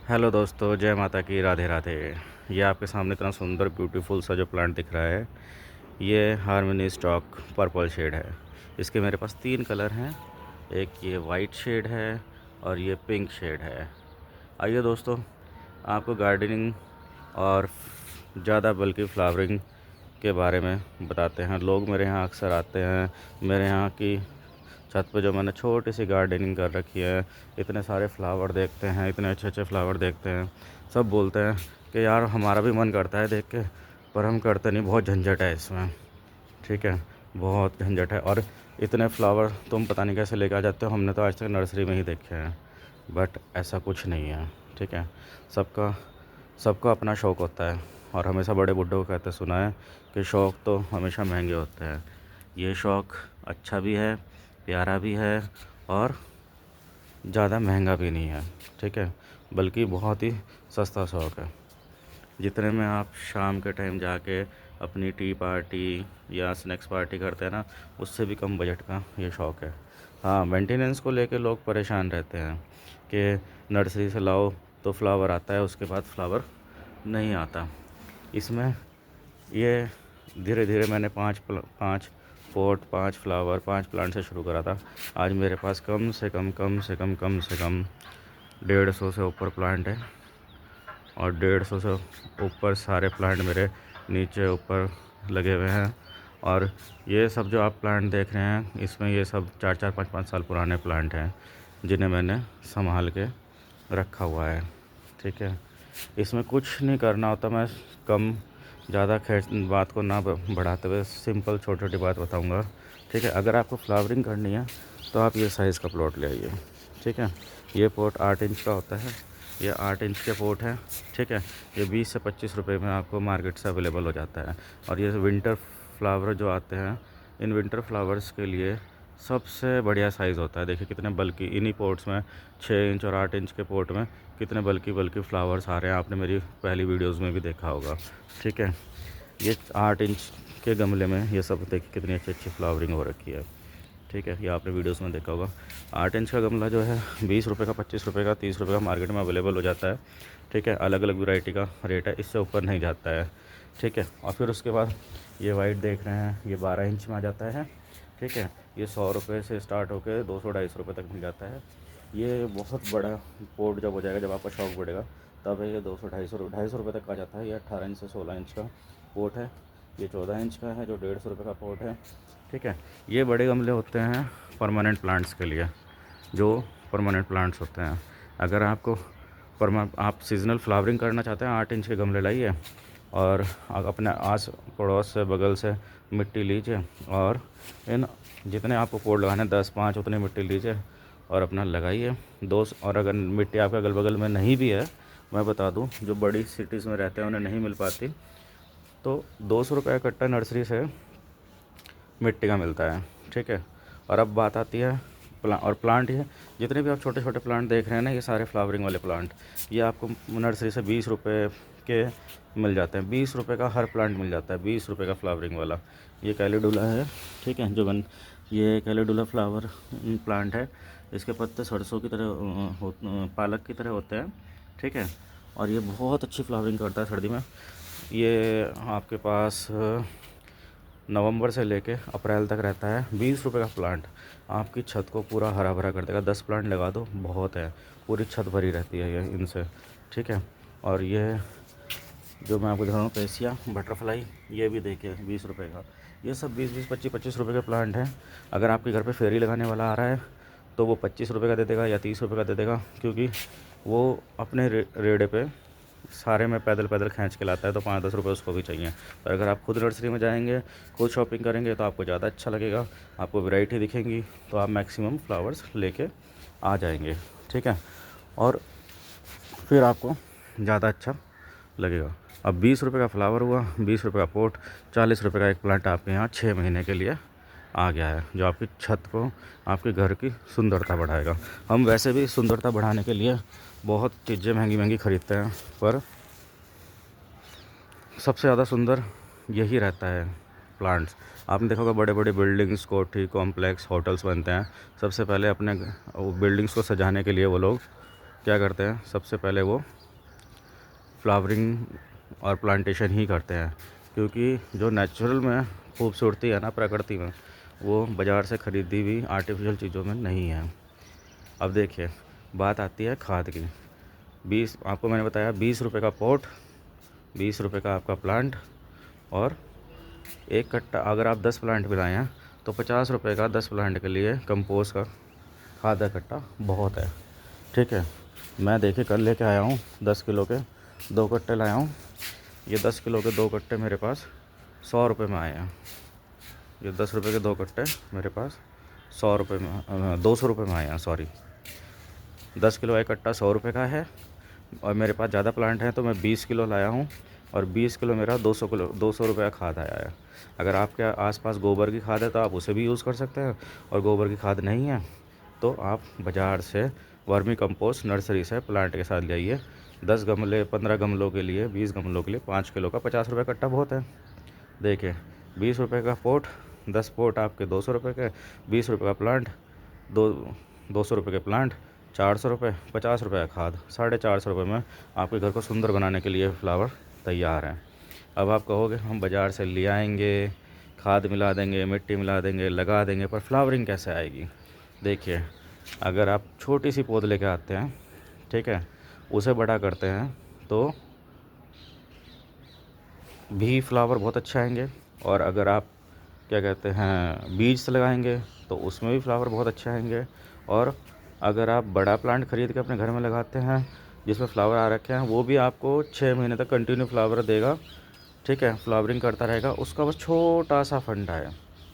Hello दोस्तों, जय माता की, राधे राधे। ये आपके सामने इतना सुंदर ब्यूटीफुल सा जो प्लांट दिख रहा है, ये हार्मनी स्टॉक पर्पल शेड है। इसके मेरे पास 3 कलर हैं। एक ये वाइट शेड है और ये पिंक शेड है। आइए दोस्तों, आपको गार्डनिंग और ज़्यादा बल्कि फ्लावरिंग के बारे में बताते हैं। लोग मेरे यहाँ अक्सर आते हैं। मेरे यहाँ की छत पे जो मैंने छोटी सी गार्डनिंग कर रखी है, इतने सारे फ्लावर देखते हैं, इतने अच्छे अच्छे फ्लावर देखते हैं। सब बोलते हैं कि यार हमारा भी मन करता है देख के, पर हम करते नहीं, बहुत झंझट है इसमें। ठीक है, बहुत झंझट है। और इतने फ्लावर तुम पता नहीं कैसे लेके आ जाते हो, हमने तो आज तक नर्सरी में ही देखे हैं। बट ऐसा कुछ नहीं है। ठीक है, सबका सबका अपना शौक़ होता है। और हमेशा बड़े बूढ़ों को कहते सुना है कि शौक़ तो हमेशा महंगे होते हैं। ये शौक़ अच्छा भी है, प्यारा भी है, और ज़्यादा महंगा भी नहीं है। ठीक है, बल्कि बहुत ही सस्ता शौक़ है। जितने में आप शाम के टाइम जाके अपनी टी पार्टी या स्नैक्स पार्टी करते हैं ना, उससे भी कम बजट का ये शौक़ है। हाँ, मेंटेनेंस को लेके लोग परेशान रहते हैं कि नर्सरी से लाओ तो फ्लावर आता है, उसके बाद फ्लावर नहीं आता। इसमें ये धीरे धीरे मैंने 5 पॉट, 5 फ्लावर, 5 प्लांट से शुरू करा था। आज मेरे पास कम से कम 150 से ऊपर प्लांट है। और 150 से ऊपर सारे प्लांट मेरे नीचे ऊपर लगे हुए हैं। और ये सब जो आप प्लांट देख रहे हैं, इसमें ये सब 4-4, 5-5 साल पुराने प्लांट हैं, जिन्हें मैंने संभाल के रखा हुआ है। ठीक है, इसमें कुछ नहीं करना होता। मैं कम ज़्यादा खैर बात को ना बढ़ाते हुए सिंपल छोटी छोटी बात बताऊंगा। ठीक है, अगर आपको फ्लावरिंग करनी है तो आप ये साइज़ का प्लॉट ले आइए। ठीक है, ये पॉट 8 इंच का होता है। ये 8 इंच के पॉट हैं। ठीक है, ये 20 से 25 रुपये में आपको मार्केट से अवेलेबल हो जाता है। और ये विंटर फ्लावर जो आते हैं, इन विंटर फ्लावर्स के लिए सबसे बढ़िया साइज़ होता है। देखिए कितने बल्कि इन्हीं पॉट्स में 6 इंच और 8 इंच के पॉट में कितने बल्कि फ्लावर्स आ रहे हैं। आपने मेरी पहली वीडियोस में भी देखा होगा। ठीक है, ये 8 इंच के गमले में ये सब देखिए कितनी अच्छी अच्छी फ्लावरिंग हो रखी है। ठीक है, ये आपने वीडियोस में देखा होगा। 8 इंच का गमला जो है 20 रुपये का, 25 रुपये का, 30 रुपये का मार्केट में अवेलेबल हो जाता है। ठीक है, अलग अलग वैरायटी का रेट है, इससे ऊपर नहीं जाता है। ठीक है, और फिर उसके बाद ये वाइट देख रहे हैं, ये 12 इंच में आ जाता है। ठीक है, ये 100 रुपये से स्टार्ट होकर 200-250 रुपये तक मिल जाता है। ये बहुत बड़ा पोर्ट जब हो जाएगा, जब आपका शौक बढ़ेगा, तब ये 200-250 रुपये तक आ जाता है। ये 18 इंच से 16 इंच का पोर्ट है। ये 14 इंच का है जो 150 रुपये का पोर्ट है। ठीक है, ये बड़े गमले होते हैं परमानेंट प्लांट्स के लिए, जो परमानेंट प्लांट्स होते हैं। अगर आपको आप सीज़नल फ्लावरिंग करना चाहते हैं, 8 इंच के गमले लाइए और अपने आस पड़ोस से, बगल से मिट्टी लीजिए, और इन जितने आपको पोट लगाने हैं 10-5 उतनी मिट्टी लीजिए और अपना लगाइए। और अगर मिट्टी आपके अगल बगल में नहीं भी है, मैं बता दूं, जो बड़ी सिटीज़ में रहते हैं उन्हें नहीं मिल पाती, तो 200 रुपये का कट्टा नर्सरी से मिट्टी का मिलता है। ठीक है, और अब बात आती है प्लांट है। जितने भी आप छोटे छोटे प्लांट देख रहे हैं ना, ये सारे फ्लावरिंग वाले प्लांट, ये आपको नर्सरी से 20 रुपये के मिल जाते हैं। 20 रुपये का हर प्लांट मिल जाता है, 20 रुपये का फ्लावरिंग वाला। ये कैलीडुला है। ठीक है, ये कैलीडुला फ्लावर प्लांट है। इसके पत्ते सरसों की तरह पालक की तरह होते हैं। ठीक है, और ये बहुत अच्छी फ्लावरिंग करता है सर्दी में। ये आपके पास नवंबर से लेके अप्रैल तक रहता है। 20 रुपये का प्लांट आपकी छत को पूरा हरा भरा कर देगा। 10 प्लांट लगा दो, बहुत है, पूरी छत भरी रहती है ये इनसे। ठीक है, और ये जो मैं आपको दिखा रहा हूँ पेसिया बटरफ्लाई, ये भी देखिए 20 रुपये का। ये सब 20-20, 25-25 रुपये के प्लांट हैं। अगर आपके घर पे फेरी लगाने वाला आ रहा है तो वो 25 रुपये का दे देगा या 30 रुपये का दे देगा, क्योंकि वो अपने रेड़े पे सारे में पैदल पैदल खींच के लाता है, तो 5-10 रुपये उसको भी चाहिए। पर अगर आप खुद नर्सरी में जाएंगे, खुद शॉपिंग करेंगे, तो आपको ज़्यादा अच्छा लगेगा, आपको वैरायटी दिखेंगी, तो आप मैक्सिमम फ्लावर्स लेके आ जाएंगे। ठीक है, और फिर आपको ज़्यादा अच्छा लगेगा। अब 20 रुपये का फ्लावर हुआ, 20 रुपये का पोट, 40 रुपये का एक प्लांट आपके यहाँ 6 महीने के लिए आ गया है, जो आपकी छत को, आपके घर की सुंदरता बढ़ाएगा। हम वैसे भी सुंदरता बढ़ाने के लिए बहुत चीज़ें महंगी महंगी ख़रीदते हैं, पर सबसे ज़्यादा सुंदर यही रहता है प्लांट्स। आपने देखा होगा बड़े बड़े बिल्डिंग्स, कोठी, कॉम्प्लेक्स, होटल्स बनते हैं। सबसे पहले अपने बिल्डिंग्स को सजाने के लिए वो लोग क्या करते हैं, सबसे पहले वो फ्लावरिंग और प्लांटेशन ही करते हैं, क्योंकि जो नेचुरल में खूबसूरती है ना प्रकृति में, वो बाज़ार से ख़रीदी हुई आर्टिफिशियल चीज़ों में नहीं है। अब देखिए, बात आती है खाद की। 20 आपको मैंने बताया 20 रुपये का पॉट, 20 रुपये का आपका प्लांट, और एक कट्टा अगर आप 10 प्लांट भी लाए हैं तो 50 रुपये का 10 प्लांट के लिए कंपोस्ट का खाद का कट्टा बहुत है। ठीक है, मैं देखिए कल लेके आया हूँ 10 किलो के 2 कट्टे लाया हूँ। ये 10 किलो के 2 कट्टे मेरे पास 100 रुपये में आए हैं। ये 10 रुपये के 2 कट्टे मेरे पास 100 रुपये में 200 रुपये में आए हैं, सॉरी। 10 किलो एक कट्टा 100 रुपये का है, और मेरे पास ज़्यादा प्लांट हैं तो मैं 20 किलो लाया हूँ, और 20 किलो मेरा 200 रुपये का खाद आया है। अगर आपके आसपास गोबर की खाद है तो आप उसे भी यूज़ कर सकते हैं, और गोबर की खाद नहीं है तो आप बाज़ार से वर्मी कंपोस्ट नर्सरी से प्लांट के साथ ले आइए। 10 गमले 15 गमलों के लिए 20 गमलों के लिए 5 किलो का 50 रुपये कट्टा बहुत है। देखिए 20 रुपये का पोट, 10 पोट आपके 200 रुपये के, 20 रुपये का प्लांट, 200 रुपये के प्लांट, 400 रुपये, 50 रुपये का खाद, 450 रुपये में आपके घर को सुंदर बनाने के लिए फ्लावर तैयार हैं। अब आप कहोगे हम बाज़ार से ले आएंगे, खाद मिला देंगे, मिट्टी मिला देंगे, लगा देंगे, पर फ्लावरिंग कैसे आएगी? देखिए, अगर आप छोटी सी पौध लेके आते हैं, ठीक है, उसे बड़ा करते हैं तो भी फ्लावर बहुत अच्छे आएंगे, और अगर आप क्या कहते हैं बीज से लगाएंगे तो उसमें भी फ्लावर बहुत अच्छे आएंगे। और अगर आप बड़ा प्लांट ख़रीद के अपने घर में लगाते हैं जिसमें फ्लावर आ रखे हैं, वो भी आपको 6 महीने तक कंटिन्यू फ्लावर देगा। ठीक है, फ्लावरिंग करता रहेगा। उसका बस छोटा सा फंडा है।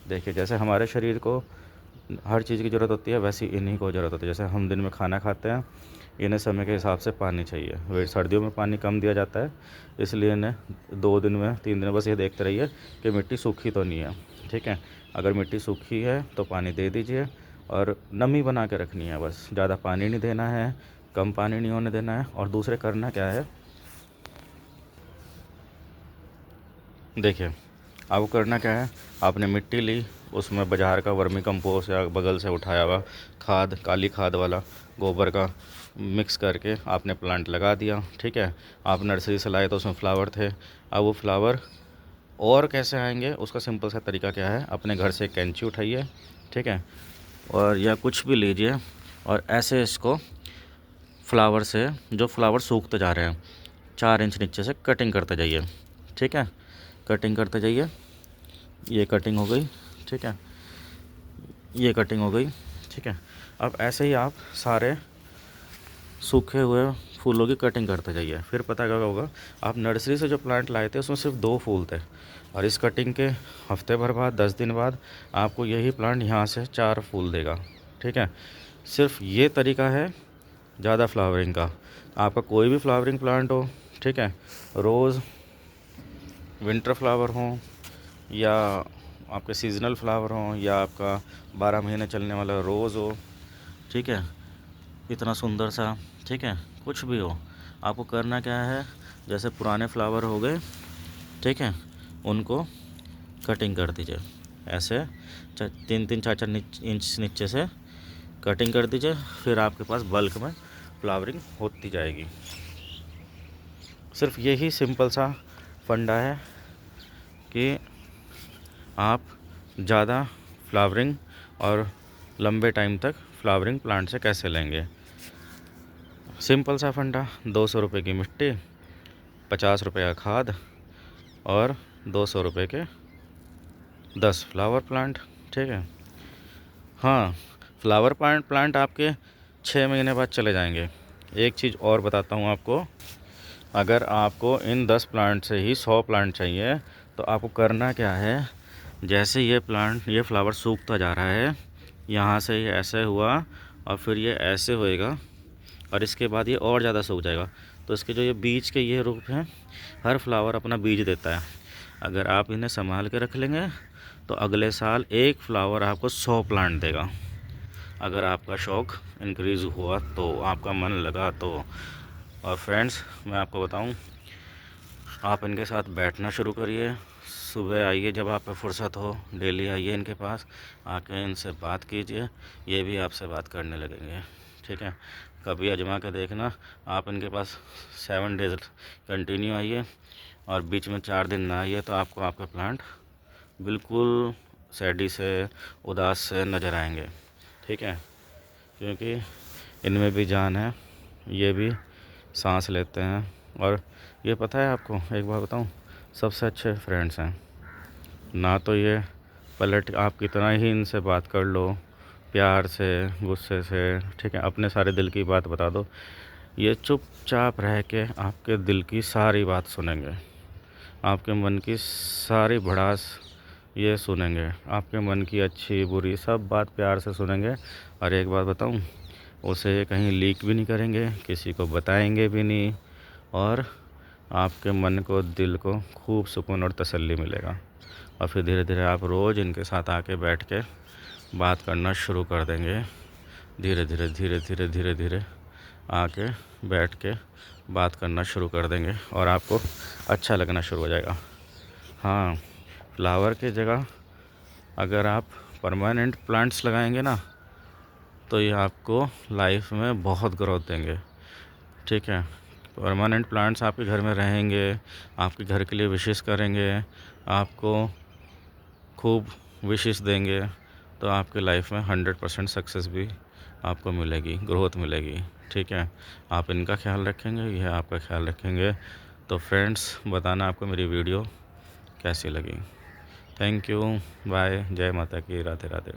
देखिए, जैसे हमारे शरीर को हर चीज़ की ज़रूरत होती है, वैसे इन्हीं को ज़रूरत होती है। जैसे हम दिन में खाना खाते हैं, इन्हें समय के हिसाब से पानी चाहिए। वे सर्दियों में पानी कम दिया जाता है, इसलिए इन्हें 2 दिन में 3 दिन में बस ये देखते रहिए कि मिट्टी सूखी तो नहीं है। ठीक है, अगर मिट्टी सूखी है तो पानी दे दीजिए, और नमी बना के रखनी है बस। ज़्यादा पानी नहीं देना है, कम पानी नहीं होने देना है। और दूसरे करना क्या है, देखिए आपको करना क्या है, आपने मिट्टी ली, उसमें बाज़ार का वर्मी कंपोस्ट या बगल से उठाया हुआ खाद, काली खाद वाला गोबर का मिक्स करके आपने प्लांट लगा दिया। ठीक है, आप नर्सरी से लाए तो उसमें फ्लावर थे। अब वो फ्लावर और कैसे आएंगे, उसका सिंपल सा तरीका क्या है, अपने घर से कैंची उठाइए, ठीक है, और या कुछ भी लीजिए, और ऐसे इसको फ्लावर से, जो फ्लावर सूखते जा रहे हैं, 4 इंच नीचे से कटिंग करते जाइए। ठीक है, कटिंग करते जाइए। ये कटिंग हो गई, ठीक है, ये कटिंग हो गई, ठीक है। अब ऐसे ही आप सारे सूखे हुए फूलों की कटिंग करते जाइए। फिर पता क्या होगा, आप नर्सरी से जो प्लांट लाए थे उसमें सिर्फ 2 फूल थे, और इस कटिंग के हफ्ते भर बाद 10 दिन बाद आपको यही प्लांट यहाँ से 4 फूल देगा। ठीक है, सिर्फ ये तरीका है ज़्यादा फ्लावरिंग का। आपका कोई भी फ्लावरिंग प्लांट हो, ठीक है, रोज़, विंटर फ्लावर हो, या आपके सीज़नल फ्लावर हों, या आपका 12 महीने चलने वाला रोज़ हो, ठीक है, इतना सुंदर सा, ठीक है, कुछ भी हो, आपको करना क्या है, जैसे पुराने फ्लावर हो गए, ठीक है, उनको कटिंग कर दीजिए ऐसे 3-3 4-4 इंच नीचे से कटिंग कर दीजिए। फिर आपके पास बल्क में फ्लावरिंग होती जाएगी। सिर्फ यही सिंपल सा फंडा है कि आप ज़्यादा फ्लावरिंग और लंबे टाइम तक फ्लावरिंग प्लांट से कैसे लेंगे। सिंपल सा फंडा, 200 रुपये की मिट्टी, 50 रुपये का खाद, और 200 रुपये के 10 फ्लावर प्लांट। ठीक है, हाँ, फ्लावर प्लांट आपके 6 महीने बाद चले जाएंगे। एक चीज़ और बताता हूँ आपको, अगर आपको इन 10 प्लांट से ही 100 प्लांट चाहिए तो आपको करना क्या है, जैसे ये प्लांट, ये फ्लावर सूखता जा रहा है, यहाँ से ये ऐसे हुआ और फिर ये ऐसे होएगा, और इसके बाद ये और ज़्यादा सूख जाएगा। तो इसके जो ये बीज के ये रूप हैं, हर फ्लावर अपना बीज देता है। अगर आप इन्हें संभाल के रख लेंगे तो अगले साल एक फ्लावर आपको 100 प्लांट देगा। अगर आपका शौक़ इंक्रीज़ हुआ तो, आपका मन लगा तो। और फ्रेंड्स, मैं आपको बताऊं, आप इनके साथ बैठना शुरू करिए। सुबह आइए जब आप फुर्सत हो, डेली आइए इनके पास, आके इनसे बात कीजिए, ये भी आपसे बात करने लगेंगे। ठीक है, कभी आजमा के देखना। आप इनके पास 7 डेज कंटिन्यू आइए और बीच में 4 दिन ना आइए तो आपको आपका प्लांट बिल्कुल सैडी से, उदास से नज़र आएंगे। ठीक है, क्योंकि इनमें भी जान है, ये भी सांस लेते हैं। और ये पता है आपको, एक बात बताऊं, सबसे अच्छे फ्रेंड्स हैं। ना तो ये पलट, आप कितना ही इनसे बात कर लो प्यार से, गुस्से से, ठीक है, अपने सारे दिल की बात बता दो, ये चुपचाप रह के आपके दिल की सारी बात सुनेंगे, आपके मन की सारी भड़ास ये सुनेंगे, आपके मन की अच्छी बुरी सब बात प्यार से सुनेंगे। और एक बात बताऊं, उसे कहीं लीक भी नहीं करेंगे, किसी को बताएंगे भी नहीं, और आपके मन को, दिल को खूब सुकून और तसल्ली मिलेगा। और फिर धीरे धीरे आप रोज़ इनके साथ आके बैठ के बात करना शुरू कर देंगे। धीरे धीरे धीरे धीरे धीरे धीरे आके बैठ के बात करना शुरू कर देंगे और आपको अच्छा लगना शुरू हो जाएगा। हाँ, फ्लावर की जगह अगर आप परमानेंट प्लांट्स लगाएंगे ना, तो ये आपको लाइफ में बहुत ग्रोथ देंगे। ठीक है, परमानेंट प्लांट्स आपके घर में रहेंगे, आपके घर के लिए विशेस करेंगे, आपको खूब विशेस देंगे, तो आपके लाइफ में 100% सक्सेस भी आपको मिलेगी, ग्रोथ मिलेगी। ठीक है, आप इनका ख्याल रखेंगे, यह आपका ख्याल रखेंगे। तो फ्रेंड्स, बताना आपको मेरी वीडियो कैसी लगी। थैंक यू, बाय, जय माता की, राधे राधे।